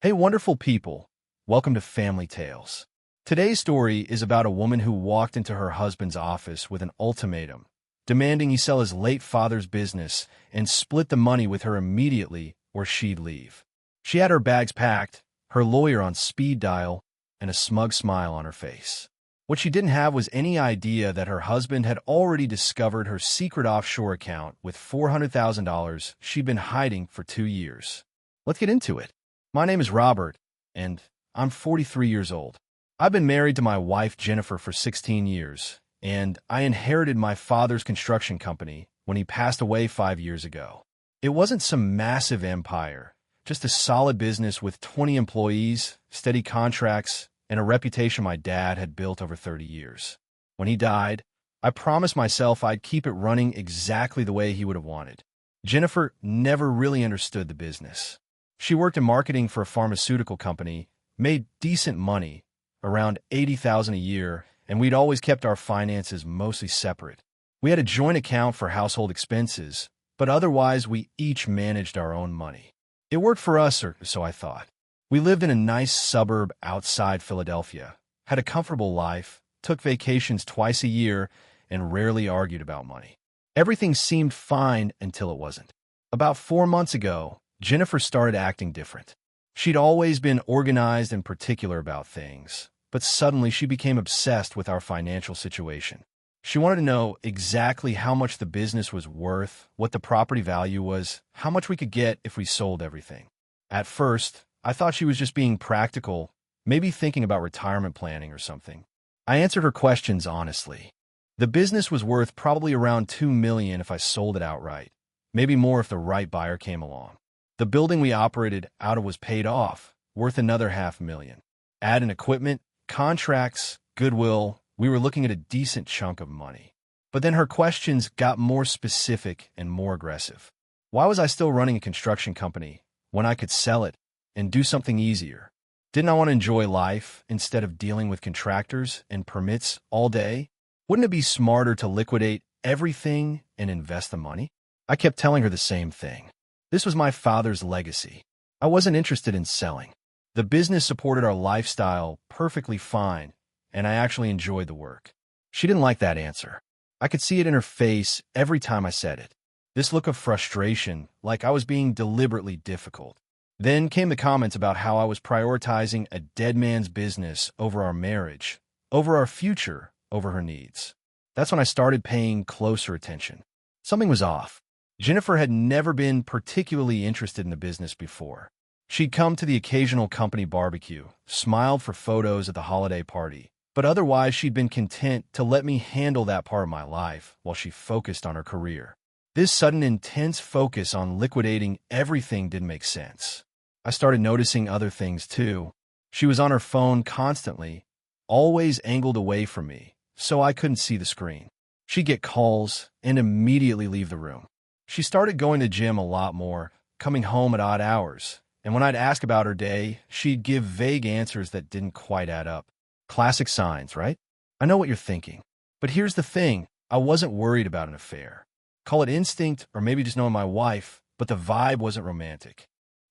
Hey, wonderful people. Welcome to Family Tales. Today's story is about a woman who walked into her husband's office with an ultimatum, demanding he sell his late father's business and split the money with her immediately or she'd leave. She had her bags packed, her lawyer on speed dial, and a smug smile on her face. What she didn't have was any idea that her husband had already discovered her secret offshore account with $400,000 she'd been hiding for 2 years. Let's get into it. My name is Robert, and I'm 43 years old. I've been married to my wife Jennifer for 16 years, and I inherited my father's construction company when he passed away 5 years ago. It wasn't some massive empire, just a solid business with 20 employees, steady contracts, and a reputation my dad had built over 30 years. When he died, I promised myself I'd keep it running exactly the way he would have wanted. Jennifer never really understood the business. She worked in marketing for a pharmaceutical company, made decent money, around $80,000 a year, and we'd always kept our finances mostly separate. We had a joint account for household expenses, but otherwise we each managed our own money. It worked for us, or so I thought. We lived in a nice suburb outside Philadelphia, had a comfortable life, took vacations twice a year, and rarely argued about money. Everything seemed fine until it wasn't. About 4 months ago, Jennifer started acting different. She'd always been organized and particular about things, but suddenly she became obsessed with our financial situation. She wanted to know exactly how much the business was worth, what the property value was, how much we could get if we sold everything. At first, I thought she was just being practical, maybe thinking about retirement planning or something. I answered her questions honestly. The business was worth probably around $2 million if I sold it outright, maybe more if the right buyer came along. The building we operated out of was paid off, worth another $500,000. Add in equipment, contracts, goodwill, we were looking at a decent chunk of money. But then her questions got more specific and more aggressive. Why was I still running a construction company when I could sell it and do something easier? Didn't I want to enjoy life instead of dealing with contractors and permits all day? Wouldn't it be smarter to liquidate everything and invest the money? I kept telling her the same thing. This was my father's legacy. I wasn't interested in selling. The business supported our lifestyle perfectly fine, and I actually enjoyed the work. She didn't like that answer. I could see it in her face every time I said it. This look of frustration, like I was being deliberately difficult. Then came the comments about how I was prioritizing a dead man's business over our marriage, over our future, over her needs. That's when I started paying closer attention. Something was off. Jennifer had never been particularly interested in the business before. She'd come to the occasional company barbecue, smiled for photos at the holiday party, but otherwise she'd been content to let me handle that part of my life while she focused on her career. This sudden intense focus on liquidating everything didn't make sense. I started noticing other things too. She was on her phone constantly, always angled away from me, so I couldn't see the screen. She'd get calls and immediately leave the room. She started going to the gym a lot more, coming home at odd hours, and when I'd ask about her day, she'd give vague answers that didn't quite add up. Classic signs, right? I know what you're thinking. But here's the thing, I wasn't worried about an affair. Call it instinct or maybe just knowing my wife, but the vibe wasn't romantic.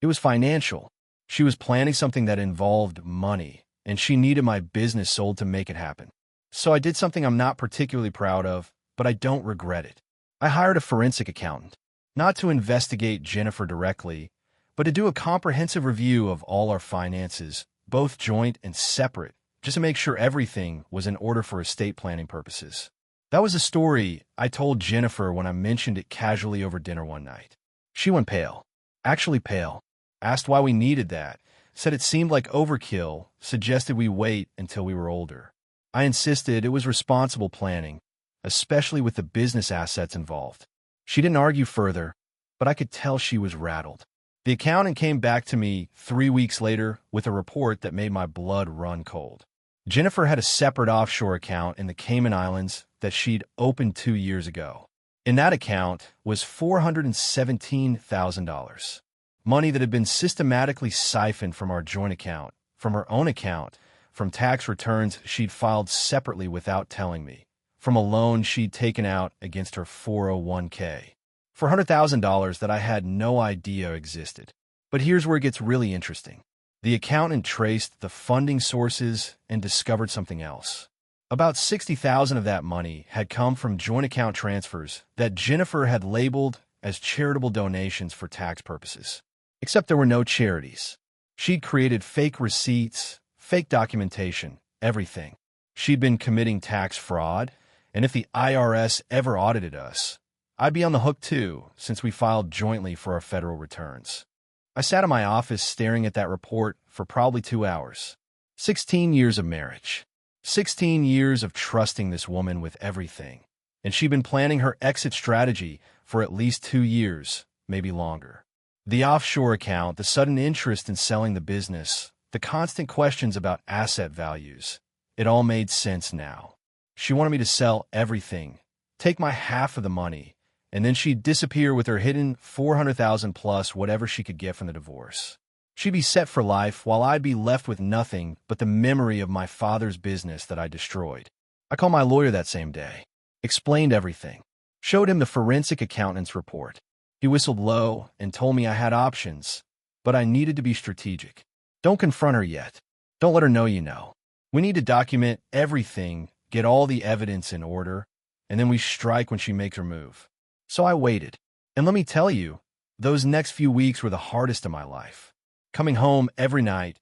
It was financial. She was planning something that involved money, and she needed my business sold to make it happen. So I did something I'm not particularly proud of, but I don't regret it. I hired a forensic accountant, not to investigate Jennifer directly, but to do a comprehensive review of all our finances, both joint and separate, just to make sure everything was in order for estate planning purposes. That was a story I told Jennifer when I mentioned it casually over dinner one night. She went pale, actually pale, asked why we needed that, said it seemed like overkill, suggested we wait until we were older. I insisted it was responsible planning, especially with the business assets involved. She didn't argue further, but I could tell she was rattled. The accountant came back to me 3 weeks later with a report that made my blood run cold. Jennifer had a separate offshore account in the Cayman Islands that she'd opened 2 years ago. In that account was $417,000, money that had been systematically siphoned from our joint account, from her own account, from tax returns she'd filed separately without telling me, from a loan she'd taken out against her 401k. $400,000 that I had no idea existed. But here's where it gets really interesting. The accountant traced the funding sources and discovered something else. About $60,000 of that money had come from joint account transfers that Jennifer had labeled as charitable donations for tax purposes. Except there were no charities. She'd created fake receipts, fake documentation, everything. She'd been committing tax fraud, and if the IRS ever audited us, I'd be on the hook too, since we filed jointly for our federal returns. I sat in my office staring at that report for probably 2 hours. 16 years of marriage. 16 years of trusting this woman with everything. And she'd been planning her exit strategy for at least 2 years, maybe longer. The offshore account, the sudden interest in selling the business, the constant questions about asset values. It all made sense now. She wanted me to sell everything, take my half of the money, and then she'd disappear with her hidden $400,000 plus whatever she could get from the divorce. She'd be set for life while I'd be left with nothing but the memory of my father's business that I destroyed. I called my lawyer that same day, explained everything, showed him the forensic accountant's report. He whistled low and told me I had options, but I needed to be strategic. Don't confront her yet. Don't let her know you know. We need to document everything, get all the evidence in order, and then we strike when she makes her move. So I waited. And let me tell you, those next few weeks were the hardest of my life. Coming home every night,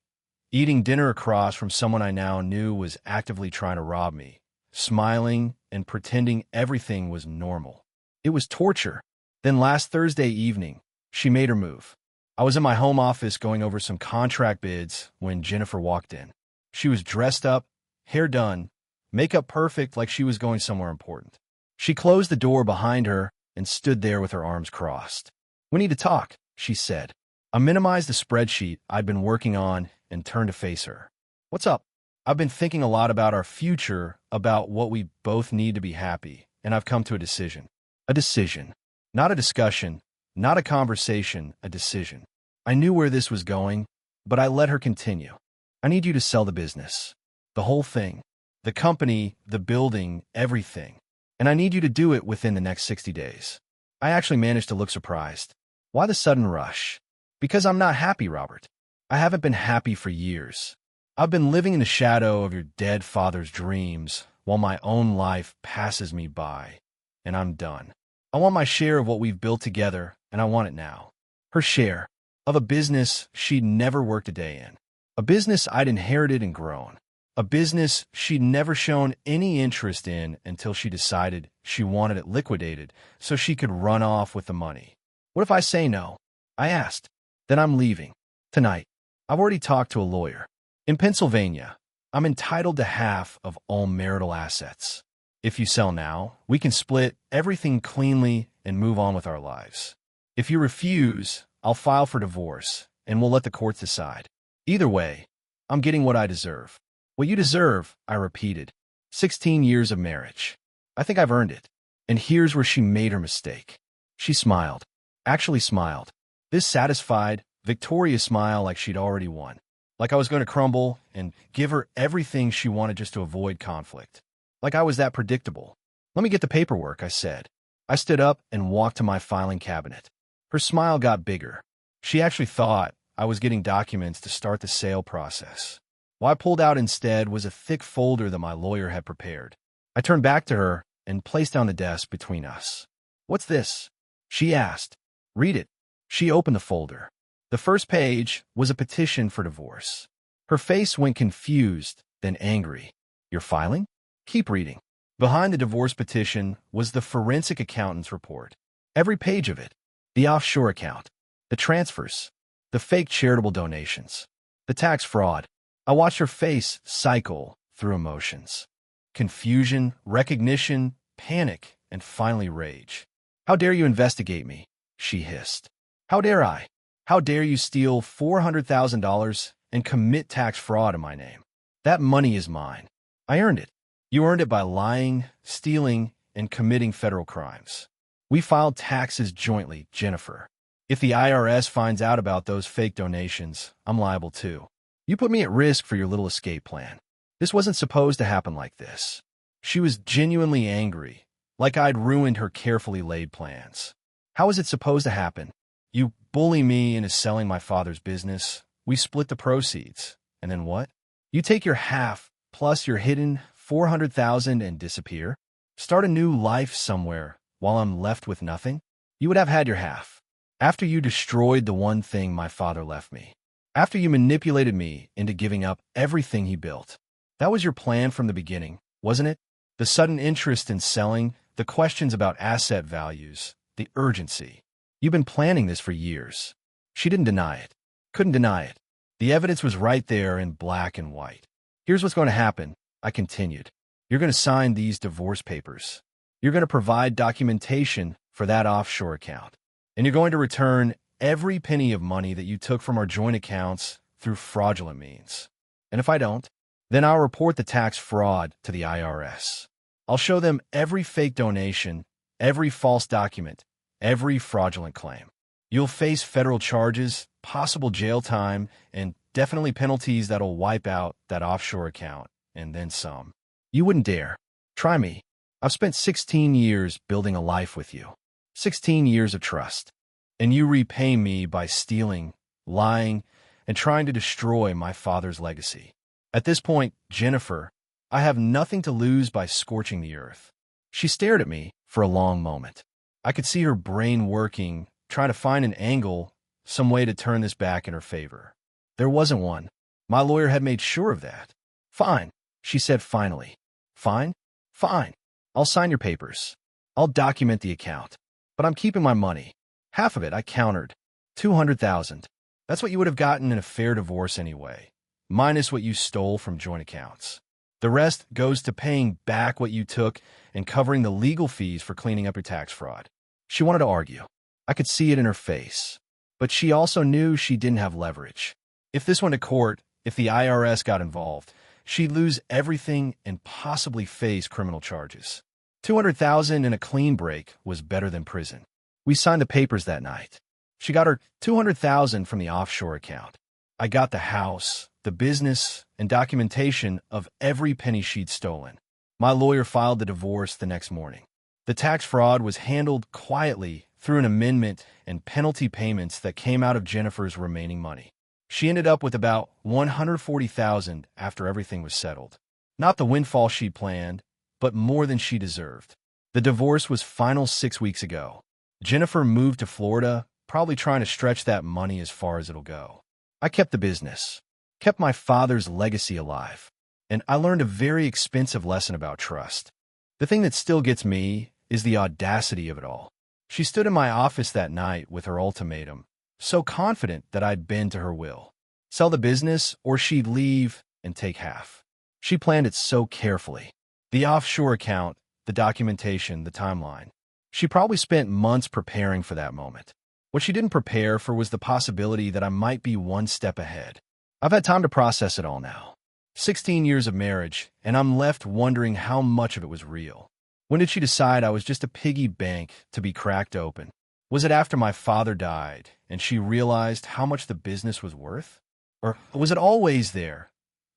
eating dinner across from someone I now knew was actively trying to rob me, smiling and pretending everything was normal. It was torture. Then last Thursday evening, she made her move. I was in my home office going over some contract bids when Jennifer walked in. She was dressed up, hair done, makeup perfect like she was going somewhere important. She closed the door behind her and stood there with her arms crossed. "We need to talk," she said. I minimized the spreadsheet I'd been working on and turned to face her. "What's up?" "I've been thinking a lot about our future, about what we both need to be happy, and I've come to a decision." A decision. Not a discussion, not a conversation, a decision. I knew where this was going, but I let her continue. "I need you to sell the business. The whole thing. The company, the building, everything. And I need you to do it within the next 60 days. I actually managed to look surprised. "Why the sudden rush?" "Because I'm not happy, Robert. I haven't been happy for years. I've been living in the shadow of your dead father's dreams while my own life passes me by, and I'm done. I want my share of what we've built together, and I want it now." Her share of a business she'd never worked a day in. A business I'd inherited and grown. A business she'd never shown any interest in until she decided she wanted it liquidated so she could run off with the money. "What if I say no?" I asked. "Then I'm leaving. Tonight. I've already talked to a lawyer. In Pennsylvania, I'm entitled to half of all marital assets. If you sell now, we can split everything cleanly and move on with our lives. If you refuse, I'll file for divorce, and we'll let the courts decide. Either way, I'm getting what I deserve." "What you deserve," I repeated. 16 years of marriage. I think I've earned it. And here's where she made her mistake. She smiled. Actually smiled. This satisfied, victorious smile like she'd already won. Like I was going to crumble and give her everything she wanted just to avoid conflict. Like I was that predictable. "Let me get the paperwork," I said. I stood up and walked to my filing cabinet. Her smile got bigger. She actually thought I was getting documents to start the sale process. What I pulled out instead was a thick folder that my lawyer had prepared. I turned back to her and placed down the desk between us. "What's this?" she asked. "Read it." She opened the folder. The first page was a petition for divorce. Her face went confused, then angry. "You're filing?" "Keep reading." Behind the divorce petition was the forensic accountant's report. Every page of it. The offshore account. The transfers. The fake charitable donations. The tax fraud. I watched her face cycle through emotions. Confusion, recognition, panic, and finally rage. "How dare you investigate me?" she hissed. "How dare I? How dare you steal $400,000 and commit tax fraud in my name? That money is mine. I earned it. You earned it by lying, stealing, and committing federal crimes. We filed taxes jointly, Jennifer. If the IRS finds out about those fake donations, I'm liable too. You put me at risk for your little escape plan. This wasn't supposed to happen like this." She was genuinely angry, like I'd ruined her carefully laid plans. "How is it supposed to happen? You bully me into selling my father's business, We split the proceeds. And then what? You take your half plus your hidden 400,000 and disappear? Start a new life somewhere while I'm left with nothing? You would have had your half. After you destroyed the one thing my father left me. After you manipulated me into giving up everything he built. That was your plan from the beginning, wasn't it? The sudden interest in selling, the questions about asset values, the urgency. You've been planning this for years. She didn't deny it. Couldn't deny it. The evidence was right there in black and white. Here's what's going to happen, I continued. You're going to sign these divorce papers. You're going to provide documentation for that offshore account. And you're going to return every penny of money that you took from our joint accounts through fraudulent means. And if I don't, then I'll report the tax fraud to the IRS. I'll show them every fake donation, every false document, every fraudulent claim. You'll face federal charges, possible jail time, and definitely penalties that'll wipe out that offshore account, and then some. You wouldn't dare. Try me. I've spent 16 years building a life with you. 16 years of trust. And you repay me by stealing, lying, and trying to destroy my father's legacy. At this point, Jennifer, I have nothing to lose by scorching the earth. She stared at me for a long moment. I could see her brain working, trying to find an angle, some way to turn this back in her favor. There wasn't one. My lawyer had made sure of that. Fine, she said finally. Fine? Fine. I'll sign your papers. I'll document the account. But I'm keeping my money. Half of it, I countered. 200,000. That's what you would have gotten in a fair divorce anyway, minus what you stole from joint accounts. The rest goes to paying back what you took and covering the legal fees for cleaning up your tax fraud. She wanted to argue. I could see it in her face. But she also knew she didn't have leverage. If this went to court, if the IRS got involved, she'd lose everything and possibly face criminal charges. 200,000 in a clean break was better than prison. We signed the papers that night. She got her 200,000 from the offshore account. I got the house, the business, and documentation of every penny she'd stolen. My lawyer filed the divorce the next morning. The tax fraud was handled quietly through an amendment and penalty payments that came out of Jennifer's remaining money. She ended up with about 140,000 after everything was settled. Not the windfall she'd planned, but more than she deserved. The divorce was final 6 weeks ago. Jennifer moved to Florida, probably trying to stretch that money as far as it'll go. I kept the business, kept my father's legacy alive, and I learned a very expensive lesson about trust. The thing that still gets me is the audacity of it all. She stood in my office that night with her ultimatum, so confident that I'd bend to her will. Sell the business or she'd leave and take half. She planned it so carefully. The offshore account, the documentation, the timeline. She probably spent months preparing for that moment. What she didn't prepare for was the possibility that I might be one step ahead. I've had time to process it all now. 16 years of marriage, and I'm left wondering how much of it was real. When did she decide I was just a piggy bank to be cracked open? Was it after my father died and she realized how much the business was worth? Or was it always there,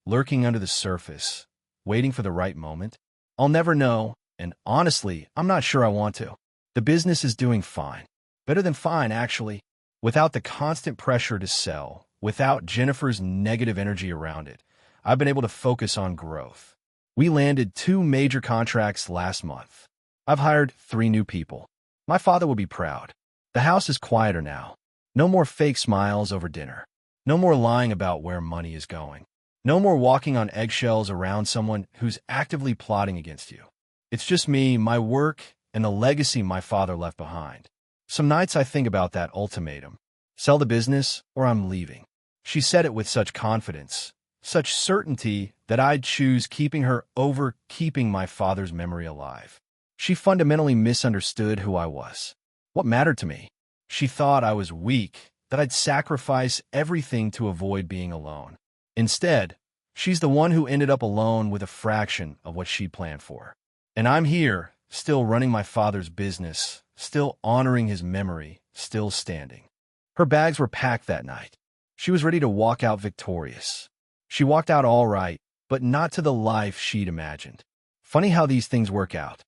lurking under the surface, waiting for the right moment? I'll never know, and honestly, I'm not sure I want to. The business is doing fine. Better than fine, actually. Without the constant pressure to sell, without Jennifer's negative energy around it, I've been able to focus on growth. We landed 2 major contracts last month. I've hired 3 new people. My father will be proud. The house is quieter now. No more fake smiles over dinner. No more lying about where money is going. No more walking on eggshells around someone who's actively plotting against you. It's just me, my work, and the legacy my father left behind. Some nights I think about that ultimatum. Sell the business or I'm leaving. She said it with such confidence, such certainty that I'd choose keeping her over keeping my father's memory alive. She fundamentally misunderstood who I was. What mattered to me? She thought I was weak, that I'd sacrifice everything to avoid being alone. Instead, she's the one who ended up alone with a fraction of what she planned for. And I'm here, still running my father's business, still honoring his memory, still standing. Her bags were packed that night. She was ready to walk out victorious. She walked out all right, but not to the life she'd imagined. Funny how these things work out.